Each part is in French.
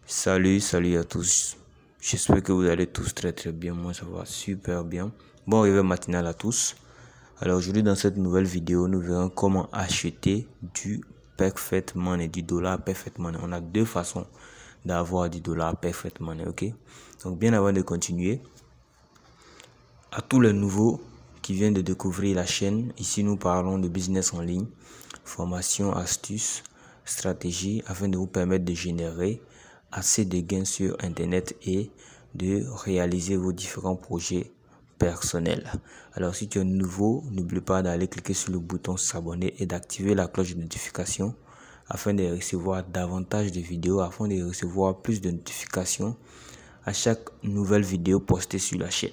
Salut à tous. J'espère que vous allez tous très bien. Moi, ça va super bien. Bon réveil matinal à tous. Alors aujourd'hui, dans cette nouvelle vidéo, nous verrons comment acheter du Perfect Money, du dollar Perfect Money. On a deux façons d'avoir du dollar Perfect Money, ok? Donc bien avant de continuer, à tous les nouveaux qui viennent de découvrir la chaîne, ici nous parlons de business en ligne, formation, astuces, stratégies afin de vous permettre de générer assez de gains sur internet et de réaliser vos différents projets personnels. Alors si tu es nouveau, n'oublie pas d'aller cliquer sur le bouton s'abonner et d'activer la cloche de notification afin de recevoir davantage de vidéos, afin de recevoir plus de notifications à chaque nouvelle vidéo postée sur la chaîne.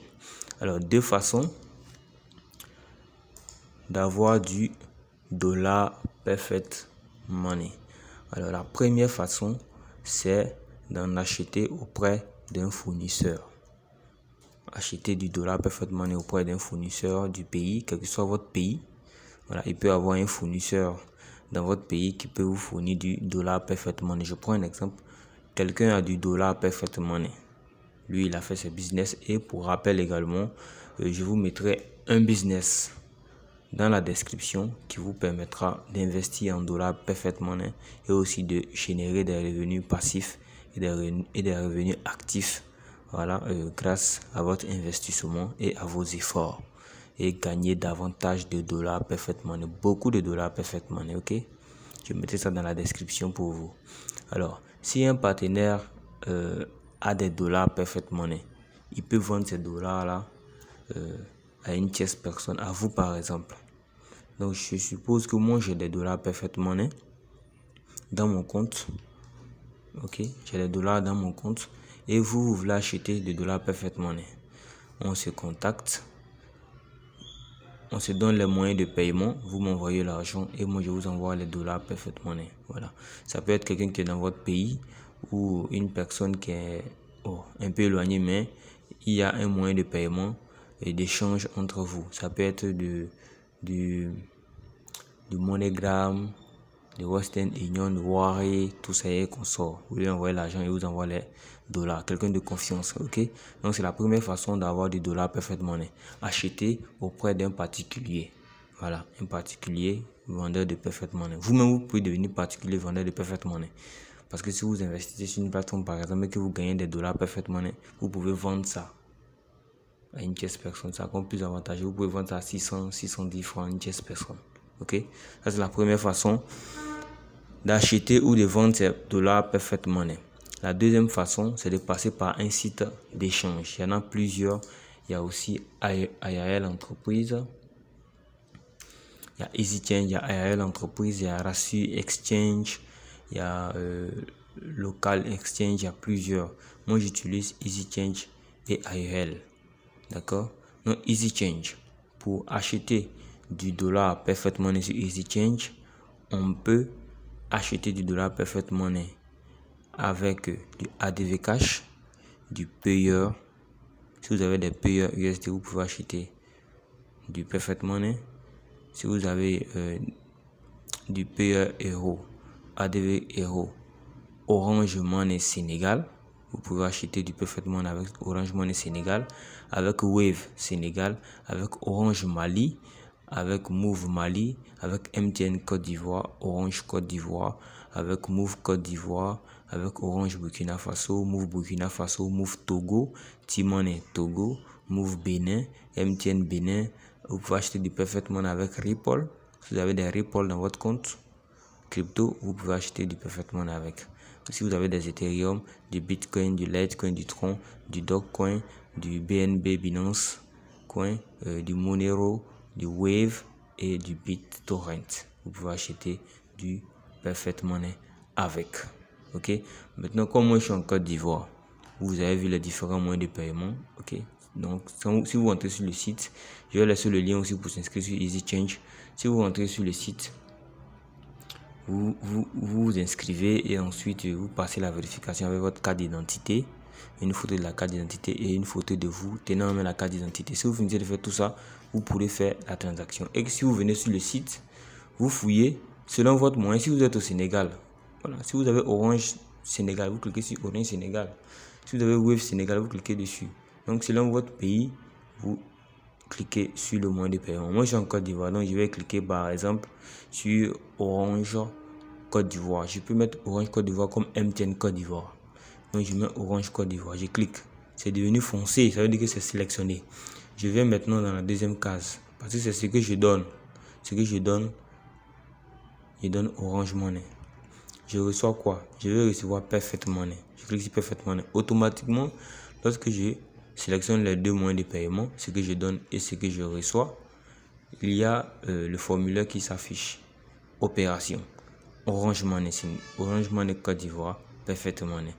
Alors deux façons d'avoir du dollar Perfect Money. Alors la première façon, c'est d'en acheter auprès d'un fournisseur. Acheter du dollar Perfect Money auprès d'un fournisseur du pays, quel que soit votre pays. Voilà, il peut y avoir un fournisseur dans votre pays qui peut vous fournir du dollar Perfect Money. Je prends un exemple. Quelqu'un a du dollar Perfect Money. Lui, il a fait ses business et pour rappel également, je vous mettrai un business dans la description qui vous permettra d'investir en dollars Perfect Money et aussi de générer des revenus passifs et des revenus actifs, voilà, grâce à votre investissement et à vos efforts, et gagner davantage de dollars Perfect Money, beaucoup de dollars Perfect Money, ok? Je mettrai ça dans la description pour vous. Alors, si un partenaire a des dollars Perfect Money, il peut vendre ces dollars là à une tierce personne, à vous par exemple. Donc je suppose que moi j'ai des dollars Perfect Money dans mon compte, ok, j'ai des dollars dans mon compte et vous voulez acheter des dollars Perfect Money. On se contacte, on se donne les moyens de paiement, vous m'envoyez l'argent et moi je vous envoie les dollars Perfect Money. Voilà, ça peut être quelqu'un qui est dans votre pays ou une personne qui est un peu éloignée, mais il y a un moyen de paiement et d'échange entre vous. Ça peut être du MoneyGram, de Western Union, de Wari, tout ça et qu'on sort. Vous lui envoyez l'argent et vous envoie les dollars. Quelqu'un de confiance, ok? Donc c'est la première façon d'avoir du dollar Perfect Money. Acheter auprès d'un particulier. Voilà, un particulier vendeur de Perfect Money. Vous-même, vous pouvez devenir particulier vendeur de Perfect Money. Parce que si vous investissez sur une plateforme, par exemple, et que vous gagnez des dollars Perfect Money, vous pouvez vendre ça à une tierce personne. Ça compte plus avantageux. Vous pouvez vendre ça à 610 francs à une tierce personne. Ok, ça c'est la première façon d'acheter ou de vendre ces dollars Perfect Money. La deuxième façon, c'est de passer par un site d'échange. Il y en a plusieurs. Il y a aussi IRL Entreprise. Il y a EasyChange, il y a IRL Entreprise, il y a Rassu Exchange, il y a Local Exchange, il y a plusieurs. Moi, j'utilise EasyChange et IRL. D'accord? Donc, EasyChange, pour acheter du dollar Perfect Money sur EasyChange, on peut acheter du dollar Perfect Money avec du ADV Cash, du Payer. Si vous avez des Payer USD, vous pouvez acheter du Perfect Money. Si vous avez du Payer Euro, ADV Euro, Orange Money Sénégal, vous pouvez acheter du Perfect Money avec Orange Money Sénégal, avec Wave Sénégal, avec Orange Mali, avec Move Mali, avec MTN Côte d'Ivoire, Orange Côte d'Ivoire, avec Move Côte d'Ivoire, avec Orange Burkina Faso, Move Burkina Faso, Move Togo, T-Money Togo, Move Bénin, MTN Bénin. Vous pouvez acheter du Perfect Money avec Ripple. Si vous avez des Ripple dans votre compte crypto, vous pouvez acheter du Perfect Money avec. Si vous avez des Ethereum, du Bitcoin, du Litecoin, du Tron, du Dogecoin, du BNB Binance Coin, du Monero, du Wave et du BitTorrent, vous pouvez acheter du Perfect Money avec. Ok, maintenant comme moi je suis en Côte d'Ivoire, vous avez vu les différents moyens de paiement. Ok, donc si vous rentrez sur le site, je vais laisser le lien aussi pour s'inscrire sur EasyChange. Si vous rentrez sur le site, vous vous inscrivez et ensuite vous passez la vérification avec votre carte d'identité, une photo de la carte d'identité et une photo de vous tenant en main la carte d'identité. Si vous finissez de faire tout ça, vous pourrez faire la transaction. Et si vous venez sur le site, vous fouillez selon votre moyen. Si vous êtes au Sénégal, voilà, si vous avez Orange Sénégal, vous cliquez sur Orange Sénégal. Si vous avez Wave Sénégal, vous cliquez dessus. Donc selon votre pays, vous cliquez sur le moyen de paiement. Moi je suis en Côte d'Ivoire, donc je vais cliquer par exemple sur Orange Côte d'Ivoire. Je peux mettre Orange Côte d'Ivoire comme MTN Côte d'Ivoire. Donc je mets Orange Côte d'Ivoire, je clique. C'est devenu foncé, ça veut dire que c'est sélectionné. Je vais maintenant dans la deuxième case, parce que c'est ce que je donne. Ce que je donne Orange Money. Je reçois quoi? Je vais recevoir Perfect Money. Je clique sur Perfect Money. Automatiquement, lorsque je sélectionne les deux moyens de paiement, ce que je donne et ce que je reçois, il y a le formulaire qui s'affiche. Opération. Orange Money, Orange Money Côte d'Ivoire, Perfect Money.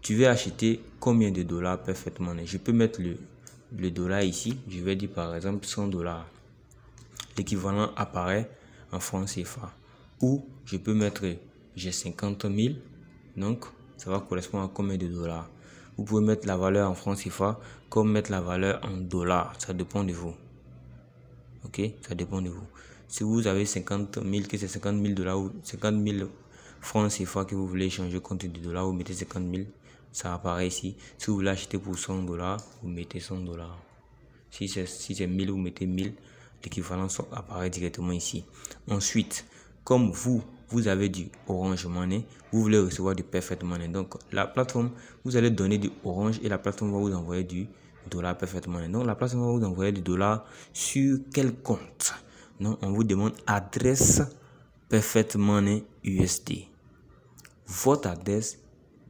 Tu veux acheter combien de dollars Perfect Money? Je peux mettre le dollar ici. Je vais dire par exemple 100 dollars. L'équivalent apparaît en francs CFA. Ou je peux mettre, j'ai 50 000. Donc, ça va correspondre à combien de dollars? Vous pouvez mettre la valeur en francs CFA comme mettre la valeur en dollars. Ça dépend de vous. Ok, ça dépend de vous. Si vous avez 50 000, que c'est 50 000 dollars ou 50 000 francs CFA que vous voulez changer contre du dollar, vous mettez 50 000. Ça apparaît ici. Si vous voulez acheter pour 100 dollars, vous mettez 100 dollars. Si c'est 1000, vous mettez 1000. L'équivalent apparaît directement ici. Ensuite, comme vous avez du Orange Money, vous voulez recevoir du Perfect Money. Donc, la plateforme, vous allez donner du Orange et la plateforme va vous envoyer du dollar Perfect Money. Donc, la plateforme va vous envoyer du dollar sur quel compte? Donc, on vous demande adresse Perfect Money USD. Votre adresse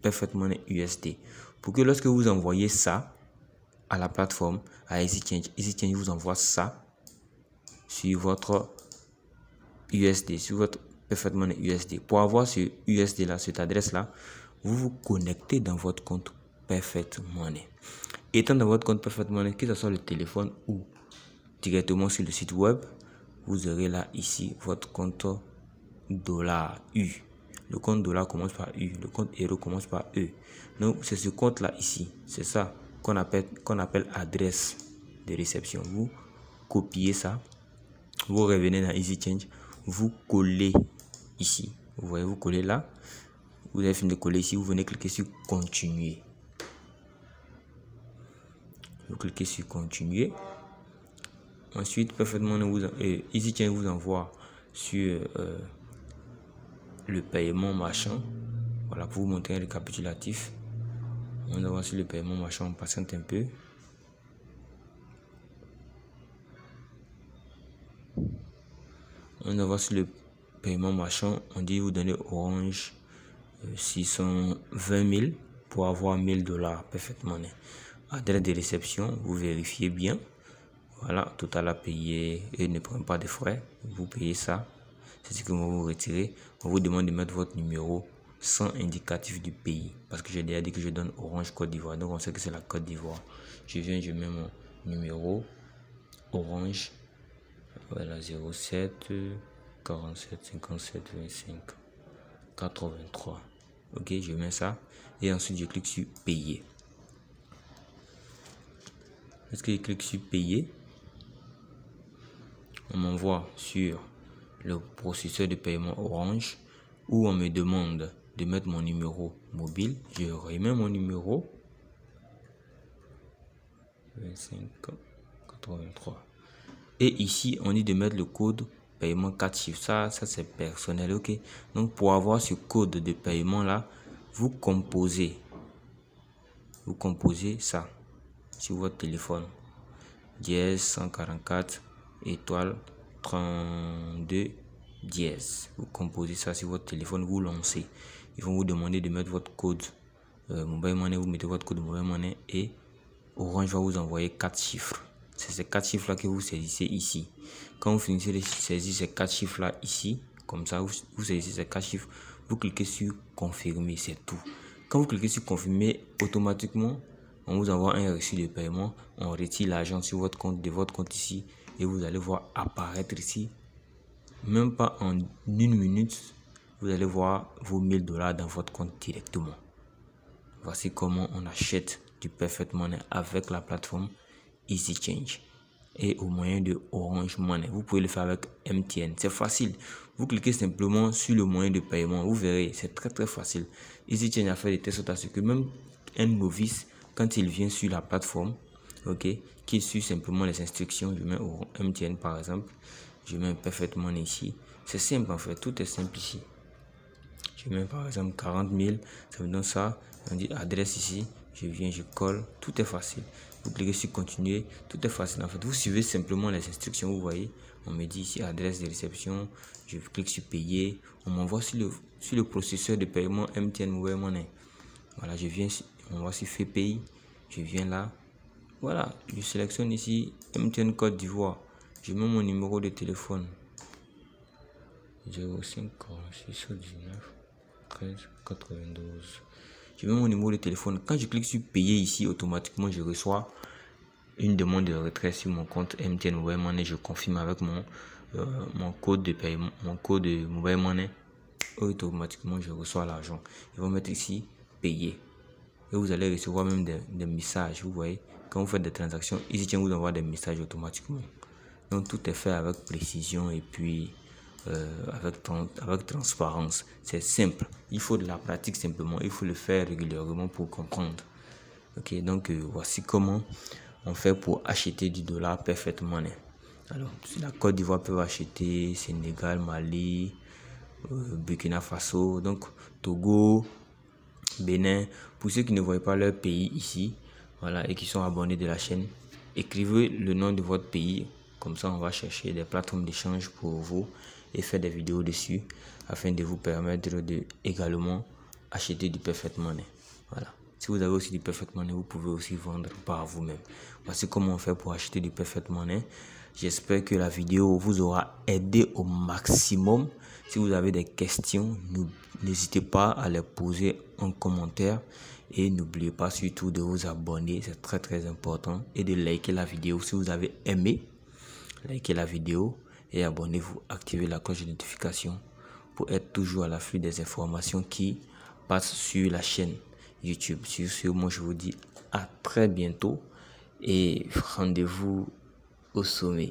Perfect Money USD. Pour que lorsque vous envoyez ça à la plateforme, à EasyChange vous envoie ça sur votre USD, sur votre Perfect Money USD. Pour avoir ce USD là, cette adresse là, vous vous connectez dans votre compte Perfect Money. Étant dans votre compte Perfect Money, que ce soit le téléphone ou directement sur le site web, vous aurez là ici votre compte dollar U. Le compte dollar commence par U, le compte euro commence par E. Donc c'est ce compte là ici, c'est ça qu'on appelle adresse de réception. Vous copiez ça, vous revenez dans EasyChange, vous collez ici. Vous voyez, vous collez là. Vous avez fini de coller ici, vous venez cliquer sur continuer. Vous cliquez sur continuer. Ensuite, parfaitement, EasyChange vous envoie sur le paiement marchand. Voilà, pour vous montrer un récapitulatif. On va voir sur le paiement marchand, on patiente un peu. On va voir sur le paiement marchand, on dit vous donnez Orange 620 000 pour avoir 1000 dollars parfaitement. Adresse de réception, vous vérifiez bien. Voilà, total à payer et ne prenez pas de frais. Vous payez ça, c'est ce que vous retirez. On vous demande de mettre votre numéro sans indicatif du pays. Parce que j'ai déjà dit que je donne Orange Côte d'Ivoire. Donc on sait que c'est la Côte d'Ivoire. Je mets mon numéro Orange. Voilà, 07 47 57 25 83. Ok, je mets ça. Et ensuite, je clique sur payer. Lorsque je clique sur payer, on m'envoie sur le processeur de paiement Orange où on me demande de mettre mon numéro mobile. Je remets mon numéro 25 83. Et ici, on dit de mettre le code paiement 4 chiffres. Ça c'est personnel, ok. Donc, pour avoir ce code de paiement là, vous composez ça sur votre téléphone. Dièse 144 étoile 32 dièse. Vous composez ça sur votre téléphone, vous lancez. Ils vont vous demander de mettre votre code mobile money. Vous mettez votre code mobile money et Orange va vous envoyer 4 chiffres. C'est ces 4 chiffres là que vous saisissez ici. Quand vous finissez de saisir ces 4 chiffres là ici, comme ça, vous saisissez ces 4 chiffres, vous cliquez sur confirmer, c'est tout. Quand vous cliquez sur confirmer, automatiquement, on vous envoie un reçu de paiement. On retire l'argent sur votre compte, de votre compte ici, et vous allez voir apparaître ici. Même pas en 1 minute, vous allez voir vos 1000 dollars dans votre compte directement. Voici comment on achète du Perfect Money avec la plateforme EasyChange. et au moyen de Orange Money. Vous pouvez le faire avec MTN. C'est facile. Vous cliquez simplement sur le moyen de paiement. Vous verrez, c'est très facile. EasyChange a fait des tests à ce que même un novice, quand il vient sur la plateforme, ok, qu'il suit simplement les instructions, je mets au MTN par exemple, je mets Perfect Money ici. C'est simple en fait, tout est simple ici. Je mets par exemple 40 000, ça me donne ça. On dit adresse ici, je viens, je colle, tout est facile. Vous cliquez sur continuer, tout est facile en fait. Vous suivez simplement les instructions, vous voyez. On me dit ici adresse de réception, je clique sur payer, on m'envoie sur le processeur de paiement MTN Mobile Money. Voilà, je viens, on va sur fait pays, je viens là. Voilà, je sélectionne ici MTN Côte d'Ivoire. Je mets mon numéro de téléphone 05 46 19 13 92. Je mets mon numéro de téléphone. Quand je clique sur payer ici, automatiquement je reçois une demande de retrait sur mon compte MTN Mobile Money. Je confirme avec mon code de paiement, mon code de Mobile Money. Automatiquement je reçois l'argent. Ils vont mettre ici payer. Et vous allez recevoir même des messages. Vous voyez, quand vous faites des transactions, EasyChange vous envoie des messages automatiquement. Donc tout est fait avec précision et puis avec transparence. C'est simple. Il faut de la pratique simplement. Il faut le faire régulièrement pour comprendre. Ok, donc voici comment on fait pour acheter du dollar Perfect Money. Alors, sur la Côte d'Ivoire peut acheter Sénégal, Mali, Burkina Faso, donc Togo, Bénin. Pour ceux qui ne voient pas leur pays ici, voilà, et qui sont abonnés de la chaîne, écrivez le nom de votre pays. Comme ça, on va chercher des plateformes d'échange pour vous et faire des vidéos dessus afin de vous permettre de également acheter du Perfect Money. Voilà. Si vous avez aussi du Perfect Money, vous pouvez aussi vendre par vous-même. Voici comment on fait pour acheter du Perfect Money. J'espère que la vidéo vous aura aidé au maximum. Si vous avez des questions, n'hésitez pas à les poser en commentaire. Et n'oubliez pas surtout de vous abonner, c'est très important. Et de liker la vidéo si vous avez aimé. Likez la vidéo et abonnez-vous, activez la cloche de notification pour être toujours à l'affût des informations qui passent sur la chaîne YouTube. Sur ce, moi je vous dis à très bientôt et rendez-vous au sommet.